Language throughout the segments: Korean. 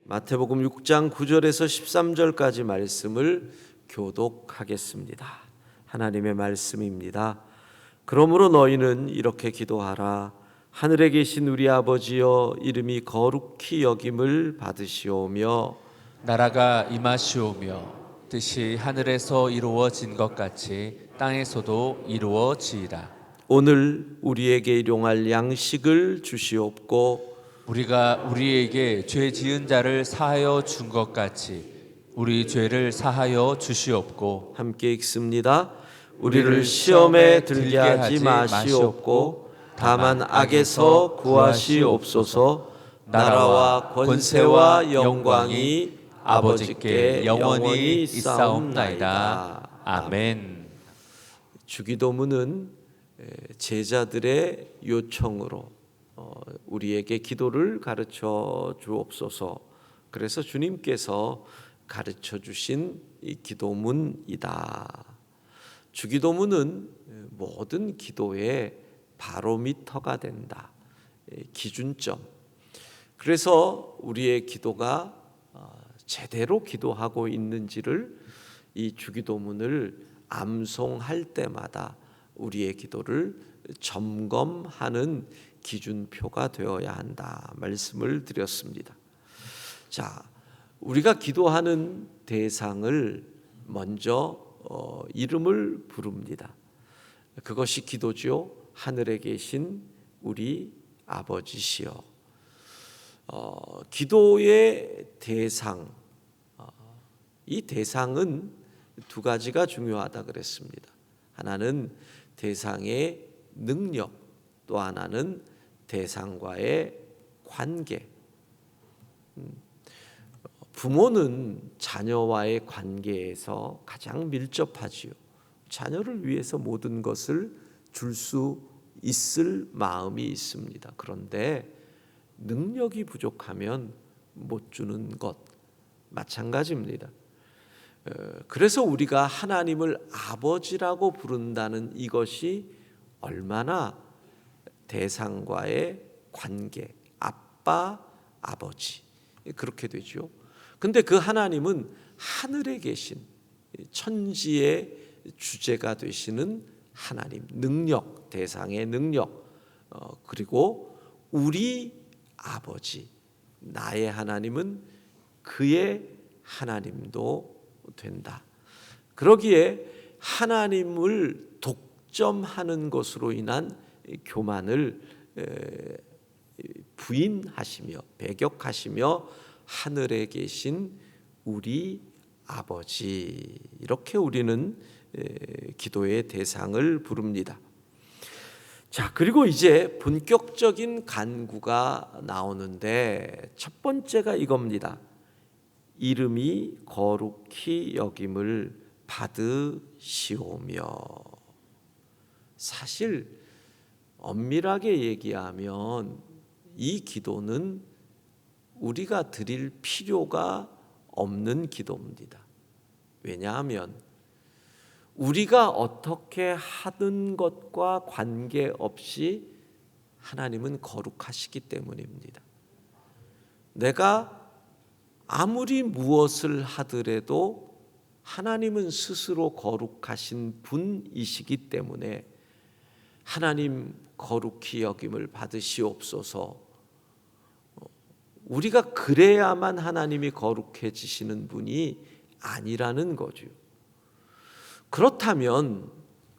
마태복음 6장 9절에서 13절까지 말씀을 교독하겠습니다. 하나님의 말씀입니다. 그러므로 너희는 이렇게 기도하라. 하늘에 계신 우리 아버지여, 이름이 거룩히 여김을 받으시오며 나라가 임하시오며 뜻이 하늘에서 이루어진 것 같이 땅에서도 이루어지이다. 오늘 우리에게 일용할 양식을 주시옵고 우리가 우리에게 죄 지은 자를 사하여 준 것 같이 우리 죄를 사하여 주시옵고. 함께 읽습니다. 우리를 시험에 들게 하지 마시옵고 다만 악에서 구하시옵소서. 나라와 권세와 영광이 아버지께 영원히 있사옵나이다. 아멘. 주기도문은 제자들의 요청으로 우리에게 기도를 가르쳐 주옵소서. 그래서 주님께서 가르쳐 주신 이 기도문이다. 주기도문은 모든 기도의 바로미터가 된다. 기준점. 그래서 우리의 기도가 제대로 기도하고 있는지를 이 주기도문을 암송할 때마다 우리의 기도를 점검하는 기준표가 되어야 한다 말씀을 드렸습니다. 자, 우리가 기도하는 대상을 먼저 이름을 부릅니다. 그것이 기도지요. 하늘에 계신 우리 아버지시여. 기도의 대상, 이 대상은 두 가지가 중요하다 그랬습니다. 하나는 대상의 능력, 또 하나는 대상과의 관계. 부모는 자녀와의 관계에서 가장 밀접하지요. 자녀를 위해서 모든 것을 줄 수 있을 마음이 있습니다. 그런데 능력이 부족하면 못 주는 것 마찬가지입니다. 그래서 우리가 하나님을 아버지라고 부른다는 이것이 얼마나 대상과의 관계, 아빠, 아버지 그렇게 되죠. 근데 그 하나님은 하늘에 계신 천지의 주제가 되시는 하나님, 능력, 대상의 능력, 그리고 우리 아버지, 나의 하나님은 그의 하나님도 된다. 그러기에 하나님을 독점하는 것으로 인한 교만을 부인하시며 배격하시며 하늘에 계신 우리 아버지, 이렇게 우리는 기도의 대상을 부릅니다. 자, 그리고 이제 본격적인 간구가 나오는데 첫 번째가 이겁니다. 이름이 거룩히 여김을 받으시오며. 사실 엄밀하게 얘기하면 이 기도는 우리가 드릴 필요가 없는 기도입니다. 왜냐하면 우리가 어떻게 하는 것과 관계없이 하나님은 거룩하시기 때문입니다. 내가 아무리 무엇을 하더라도 하나님은 스스로 거룩하신 분이시기 때문에 하나님 거룩히 여김을 받으시옵소서. 우리가 그래야만 하나님이 거룩해지시는 분이 아니라는 거죠. 그렇다면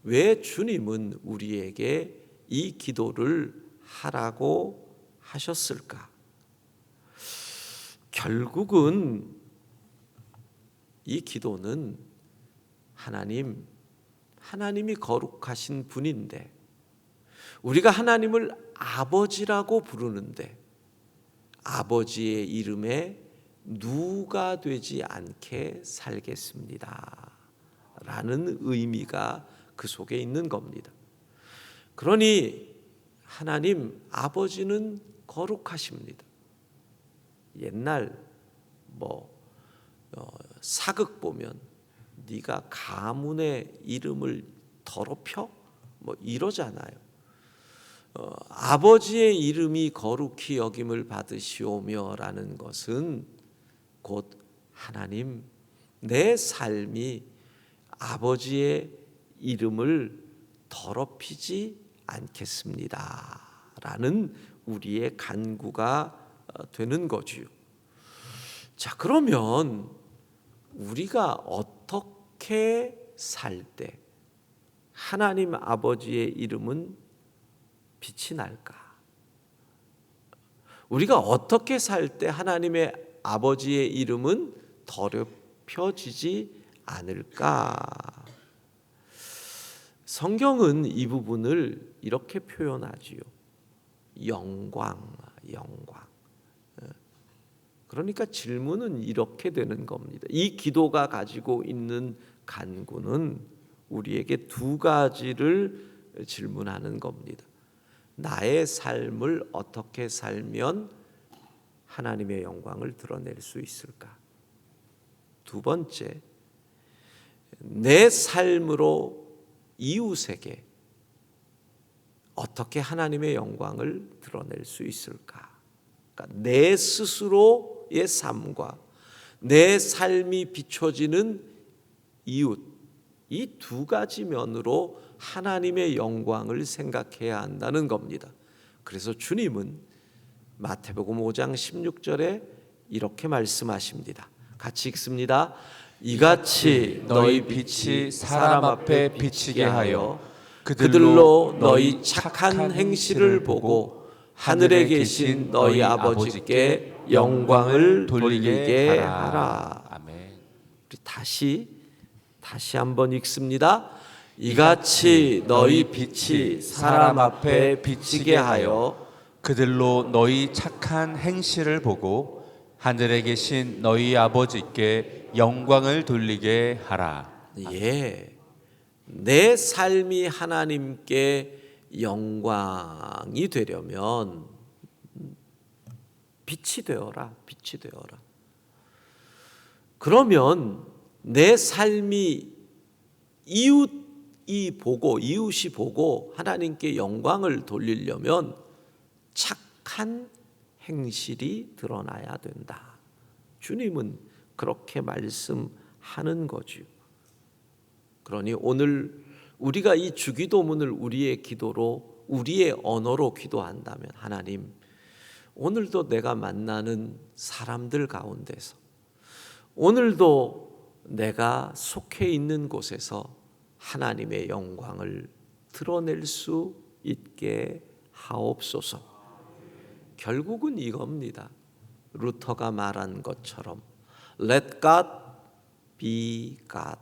왜 주님은 우리에게 이 기도를 하라고 하셨을까? 결국은 이 기도는 하나님이 거룩하신 분인데 우리가 하나님을 아버지라고 부르는데 아버지의 이름에 누가 되지 않게 살겠습니다 라는 의미가 그 속에 있는 겁니다. 그러니 하나님 아버지는 거룩하십니다. 옛날 사극 보면 네가 가문의 이름을 더럽혀? 이러잖아요. 아버지의 이름이 거룩히 여김을 받으시오며 라는 것은 곧 하나님, 내 삶이 아버지의 이름을 더럽히지 않겠습니다 라는 우리의 간구가 되는 거지요. 자, 그러면 우리가 어떻게 살 때 하나님 아버지의 이름은 빛이 날까? 우리가 어떻게 살 때 하나님의 아버지의 이름은 더럽혀지지 않을까? 성경은 이 부분을 이렇게 표현하지요. 영광. 그러니까 질문은 이렇게 되는 겁니다. 이 기도가 가지고 있는 간구는 우리에게 두 가지를 질문하는 겁니다. 나의 삶을 어떻게 살면 하나님의 영광을 드러낼 수 있을까? 두 번째, 내 삶으로 이웃에게 어떻게 하나님의 영광을 드러낼 수 있을까? 그러니까 내 스스로의 삶과 내 삶이 비춰지는 이웃, 이 두 가지 면으로 하나님의 영광을 생각해야 한다는 겁니다. 그래서 주님은 마태복음 5장 16절에 이렇게 말씀하십니다. 같이 읽습니다. 이같이 너희 빛이 사람 앞에 비치게 하여 그들로 너희 착한 행실을 보고 하늘에 계신 너희 아버지께 영광을 돌리게 하라. 아멘. 우리 다시 한번 읽습니다. 이같이 너희 빛이 사람 앞에 비치게 하여 그들로 너희 착한 행실을 보고 하늘에 계신 너희 아버지께 영광을 돌리게 하라. 예, 내 삶이 하나님께 영광이 되려면 빛이 되어라. 그러면 내 삶이 이웃이 보고 하나님께 영광을 돌리려면 착한 행실이 드러나야 된다. 주님은 그렇게 말씀하는 거지요. 그러니 오늘 우리가 이 주기도문을 우리의 기도로, 우리의 언어로 기도한다면, 하나님, 오늘도 내가 만나는 사람들 가운데서, 오늘도 내가 속해 있는 곳에서 하나님의 영광을 드러낼 수 있게 하옵소서. 결국은 이겁니다. 루터가 말한 것처럼 Let God be God.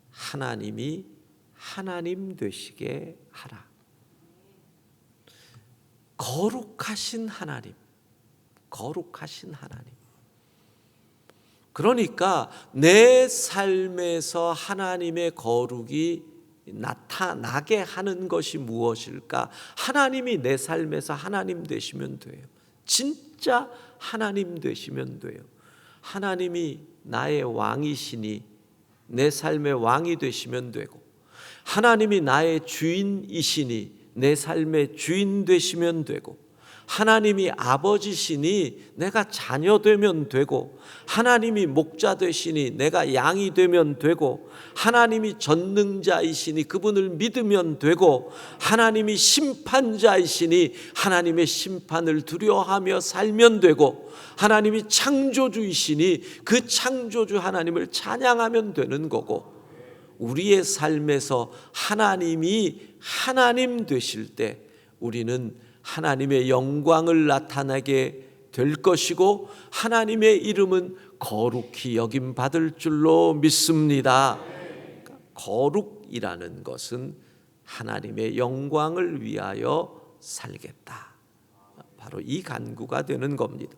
하나님이 하나님 되시게 하라. 거룩하신 하나님. 그러니까 내 삶에서 하나님의 거룩이 나타나게 하는 것이 무엇일까? 하나님이 내 삶에서 하나님 되시면 돼요. 진짜 하나님 되시면 돼요. 하나님이 나의 왕이시니 내 삶의 왕이 되시면 되고, 하나님이 나의 주인이시니 내 삶의 주인 되시면 되고, 하나님이 아버지시니 내가 자녀 되면 되고, 하나님이 목자 되시니 내가 양이 되면 되고, 하나님이 전능자이시니 그분을 믿으면 되고, 하나님이 심판자이시니 하나님의 심판을 두려워하며 살면 되고, 하나님이 창조주이시니 그 창조주 하나님을 찬양하면 되는 거고, 우리의 삶에서 하나님이 하나님 되실 때 우리는 하나님의 영광을 나타내게 될 것이고, 하나님의 이름은 거룩히 여김 받을 줄로 믿습니다. 거룩이라는 것은 하나님의 영광을 위하여 살겠다. 바로 이 간구가 되는 겁니다.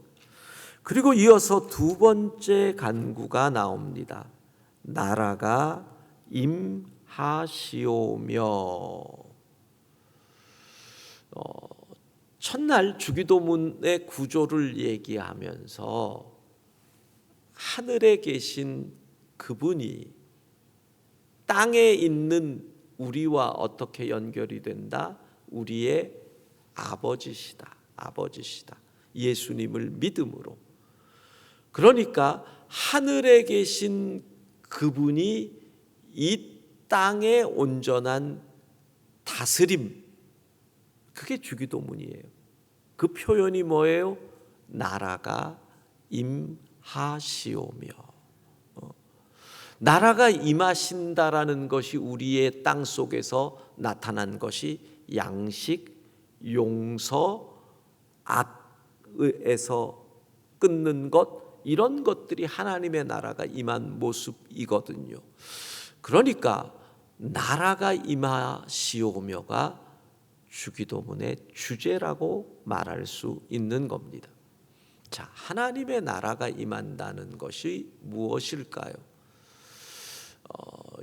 그리고 이어서 두 번째 간구가 나옵니다. 나라가 임하시오며. 첫날 주기도문의 구조를 얘기하면서 하늘에 계신 그분이 땅에 있는 우리와 어떻게 연결이 된다? 우리의 아버지시다. 예수님을 믿음으로. 그러니까 하늘에 계신 그분이 이 땅의 온전한 다스림, 그게 주기도문이에요. 그 표현이 뭐예요? 나라가 임하시오며. 나라가 임하신다라는 것이 우리의 땅 속에서 나타난 것이 양식, 용서, 악에서 끊는 것, 이런 것들이 하나님의 나라가 임한 모습이거든요. 그러니까 나라가 임하시오며가 주기도문의 주제라고 말할 수 있는 겁니다. 자, 하나님의 나라가 임한다는 것이 무엇일까요?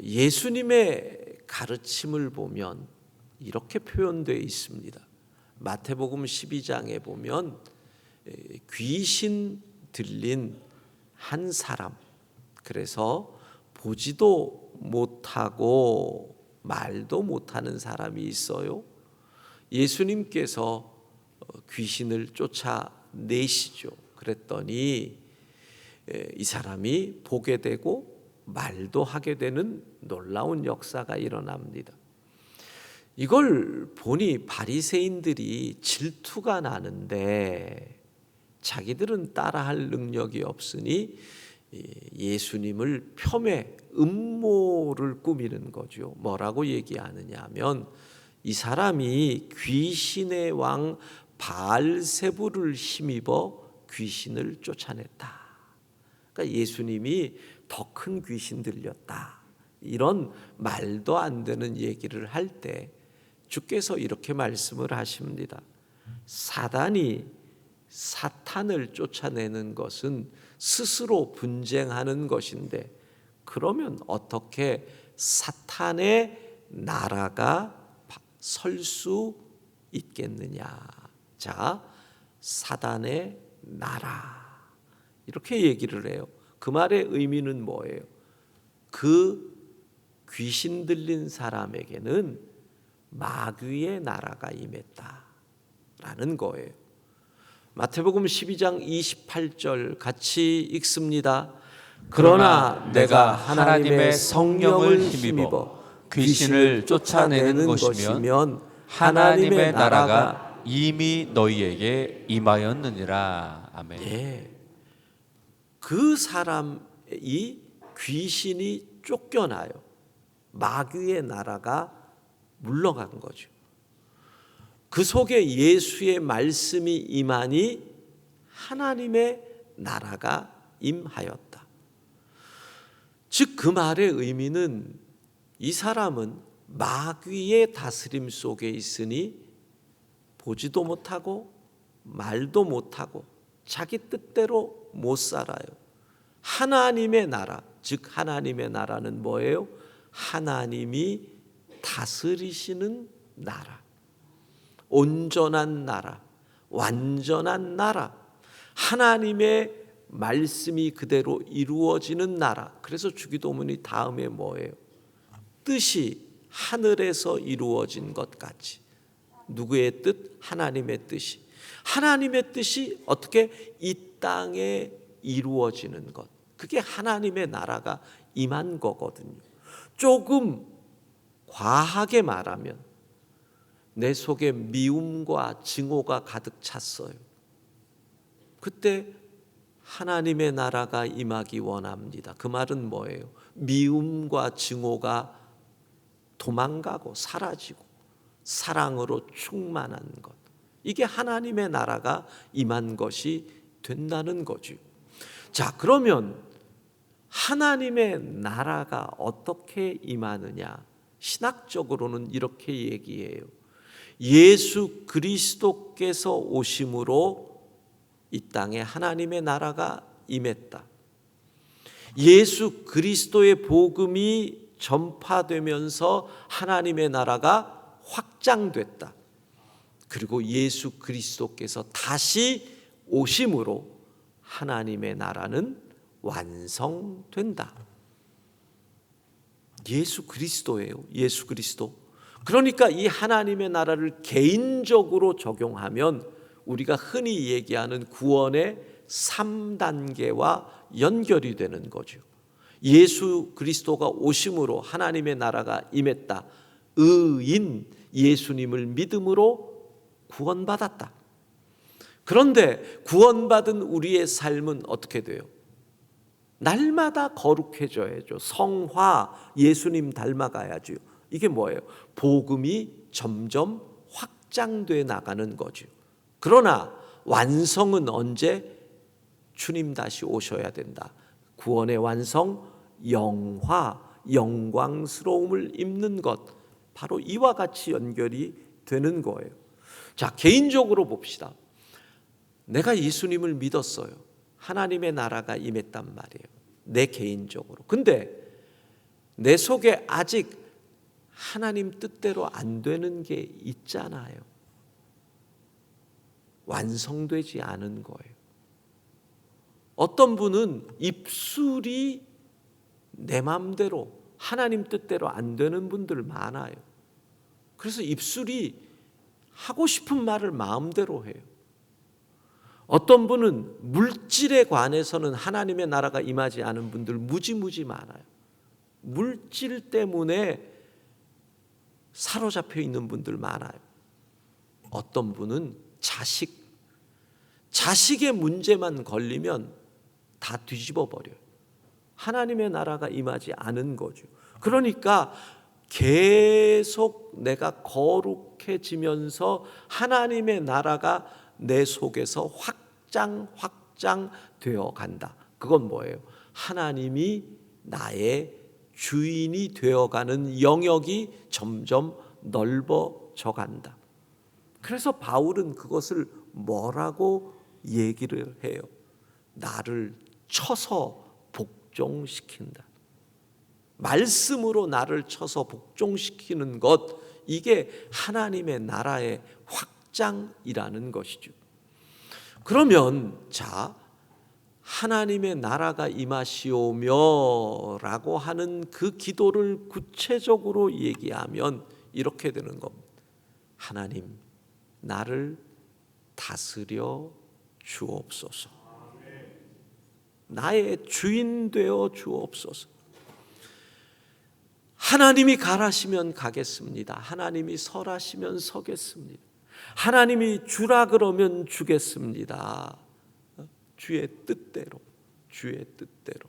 예수님의 가르침을 보면 이렇게 표현되어 있습니다. 마태복음 12장에 보면 귀신 들린 한 사람, 그래서 보지도 못하고 말도 못하는 사람이 있어요. 예수님께서 귀신을 쫓아내시죠. 그랬더니 이 사람이 보게 되고 말도 하게 되는 놀라운 역사가 일어납니다. 이걸 보니 바리새인들이 질투가 나는데 자기들은 따라할 능력이 없으니 예수님을 폄훼, 음모를 꾸미는 거죠. 뭐라고 얘기하느냐 하면 이 사람이 귀신의 왕 바알세불을 힘입어 귀신을 쫓아냈다. 그러니까 예수님이 더 큰 귀신 들렸다. 이런 말도 안 되는 얘기를 할 때 주께서 이렇게 말씀을 하십니다. 사단이 사탄을 쫓아내는 것은 스스로 분쟁하는 것인데 그러면 어떻게 사탄의 나라가 설 수 있겠느냐? 자, 사단의 나라 이렇게 얘기를 해요. 그 말의 의미는 뭐예요? 그 귀신 들린 사람에게는 마귀의 나라가 임했다라는 거예요. 마태복음 12장 28절 같이 읽습니다. 그러나 내가 하나님의 성령을 힘입어 귀신을 쫓아내는 것이면 하나님의 나라가 이미 너희에게 임하였느니라. 아멘. 예, 그 사람이 귀신이 쫓겨나요. 마귀의 나라가 물러간 거죠. 그 속에 예수의 말씀이 임하니 하나님의 나라가 임하였다. 즉 그 말의 의미는 이 사람은 마귀의 다스림 속에 있으니 보지도 못하고 말도 못하고 자기 뜻대로 못 살아요. 하나님의 나라, 즉 하나님의 나라는 뭐예요? 하나님이 다스리시는 나라, 온전한 나라, 완전한 나라, 하나님의 말씀이 그대로 이루어지는 나라. 그래서 주기도문이 다음에 뭐예요? 뜻이 하늘에서 이루어진 것 같이. 누구의 뜻? 하나님의 뜻이. 하나님의 뜻이 어떻게 이 땅에 이루어지는 것. 그게 하나님의 나라가 임한 거거든요. 조금 과하게 말하면 내 속에 미움과 증오가 가득 찼어요. 그때 하나님의 나라가 임하기 원합니다. 그 말은 뭐예요? 미움과 증오가 도망가고 사라지고 사랑으로 충만한 것. 이게 하나님의 나라가 임한 것이 된다는 거죠. 자, 그러면 하나님의 나라가 어떻게 임하느냐? 신학적으로는 이렇게 얘기해요. 예수 그리스도께서 오심으로 이 땅에 하나님의 나라가 임했다. 예수 그리스도의 복음이 전파되면서 하나님의 나라가 확장됐다. 그리고 예수 그리스도께서 다시 오심으로 하나님의 나라는 완성된다. 예수 그리스도예요. 예수 그리스도. 그러니까 이 하나님의 나라를 개인적으로 적용하면 우리가 흔히 얘기하는 구원의 3단계와 연결이 되는 거죠. 예수 그리스도가 오심으로 하나님의 나라가 임했다. 의인 예수님을 믿음으로 구원받았다. 그런데 구원받은 우리의 삶은 어떻게 돼요? 날마다 거룩해져야죠. 성화, 예수님 닮아가야죠. 이게 뭐예요? 복음이 점점 확장돼 나가는 거죠. 그러나 완성은 언제? 주님 다시 오셔야 된다. 구원의 완성, 영화, 영광스러움을 입는 것, 바로 이와 같이 연결이 되는 거예요. 자, 개인적으로 봅시다. 내가 예수님을 믿었어요. 하나님의 나라가 임했단 말이에요. 내 개인적으로. 근데 내 속에 아직 하나님 뜻대로 안 되는 게 있잖아요. 완성되지 않은 거예요. 어떤 분은 입술이 내 마음대로 하나님 뜻대로 안 되는 분들 많아요. 그래서 입술이 하고 싶은 말을 마음대로 해요. 어떤 분은 물질에 관해서는 하나님의 나라가 임하지 않은 분들 무지무지 많아요. 물질 때문에 사로잡혀 있는 분들 많아요. 어떤 분은 자식의 문제만 걸리면 다 뒤집어 버려요. 하나님의 나라가 임하지 않은 거죠. 그러니까 계속 내가 거룩해지면서 하나님의 나라가 내 속에서 확장되어 간다. 그건 뭐예요? 하나님이 나의 주인이 되어가는 영역이 점점 넓어져 간다. 그래서 바울은 그것을 뭐라고 얘기를 해요? 나를 쳐서 복종시킨다. 말씀으로 나를 쳐서 복종시키는 것, 이게 하나님의 나라의 확장이라는 것이죠. 그러면 자, 하나님의 나라가 임하시오며 라고 하는 그 기도를 구체적으로 얘기하면 이렇게 되는 겁니다. 하나님, 나를 다스려 주옵소서. 나의 주인 되어 주옵소서. 하나님이 가라시면 가겠습니다. 하나님이 서라시면 서겠습니다. 하나님이 주라 그러면 주겠습니다. 주의 뜻대로, 주의 뜻대로.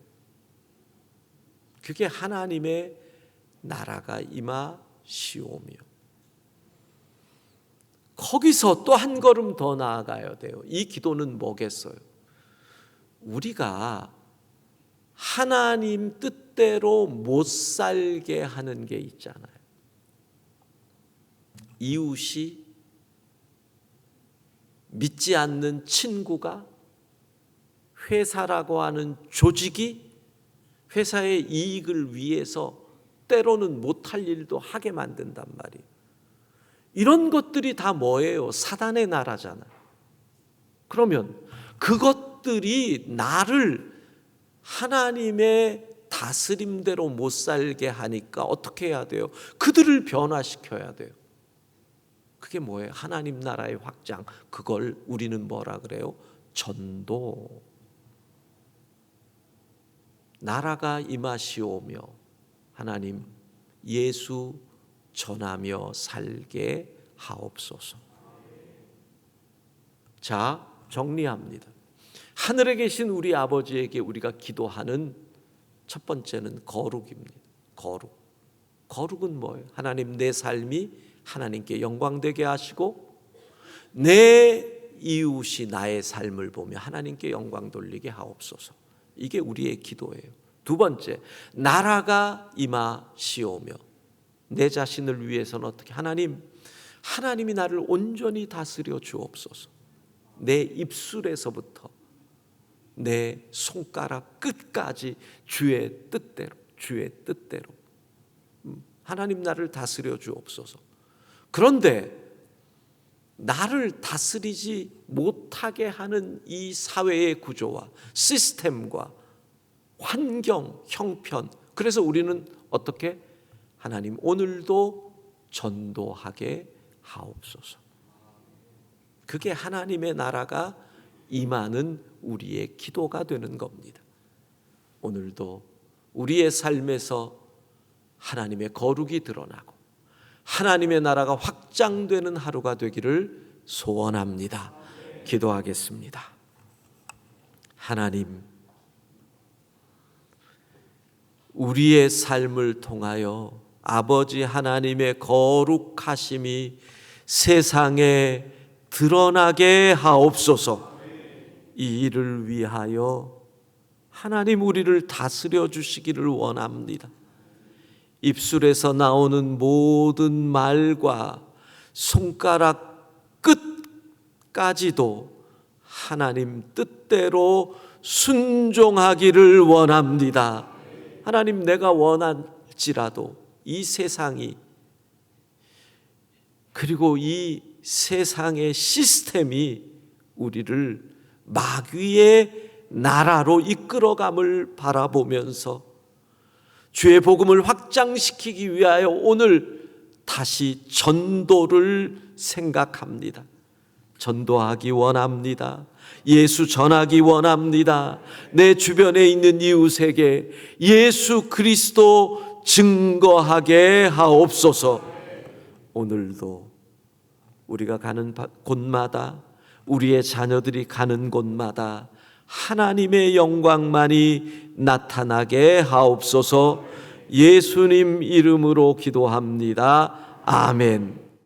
그게 하나님의 나라가 임하시오며. 거기서 또 한 걸음 더 나아가야 돼요. 이 기도는 뭐겠어요? 우리가 하나님 뜻대로 못 살게 하는 게 있잖아요. 이웃이, 믿지 않는 친구가, 회사라고 하는 조직이 회사의 이익을 위해서 때로는 못할 일도 하게 만든단 말이에요. 이런 것들이 다 뭐예요? 사단의 나라잖아요. 그러면 그것들이 나를 하나님의 다스림대로 못 살게 하니까 어떻게 해야 돼요? 그들을 변화시켜야 돼요. 그게 뭐예요? 하나님 나라의 확장. 그걸 우리는 뭐라 그래요? 전도. 나라가 임하시오며 하나님 예수 전하며 살게 하옵소서. 자, 정리합니다. 하늘에 계신 우리 아버지에게 우리가 기도하는 첫 번째는 거룩입니다. 거룩은 뭐예요? 하나님, 내 삶이 하나님께 영광되게 하시고 내 이웃이 나의 삶을 보며 하나님께 영광 돌리게 하옵소서. 이게 우리의 기도예요. 두 번째, 나라가 임하시오며 내 자신을 위해서는 어떻게? 하나님이 나를 온전히 다스려 주옵소서. 내 입술에서부터 내 손가락 끝까지 주의 뜻대로 하나님 나를 다스려 주옵소서. 그런데 나를 다스리지 못하게 하는 이 사회의 구조와 시스템과 환경, 형편, 그래서 우리는 어떻게? 하나님, 오늘도 전도하게 하옵소서. 그게 하나님의 나라가 임하는 우리의 기도가 되는 겁니다. 오늘도 우리의 삶에서 하나님의 거룩이 드러나고 하나님의 나라가 확장되는 하루가 되기를 소원합니다. 기도하겠습니다. 하나님, 우리의 삶을 통하여 아버지 하나님의 거룩하심이 세상에 드러나게 하옵소서. 이 일을 위하여 하나님 우리를 다스려 주시기를 원합니다. 입술에서 나오는 모든 말과 손가락 끝까지도 하나님 뜻대로 순종하기를 원합니다. 하나님, 내가 원할지라도 이 세상이, 그리고 이 세상의 시스템이 우리를 마귀의 나라로 이끌어감을 바라보면서 주의 복음을 확장시키기 위하여 오늘 다시 전도를 생각합니다. 전도하기 원합니다. 예수 전하기 원합니다. 내 주변에 있는 이웃에게 예수 그리스도 증거하게 하옵소서. 오늘도 우리가 가는 곳마다, 우리의 자녀들이 가는 곳마다 하나님의 영광만이 나타나게 하옵소서. 예수님 이름으로 기도합니다. 아멘.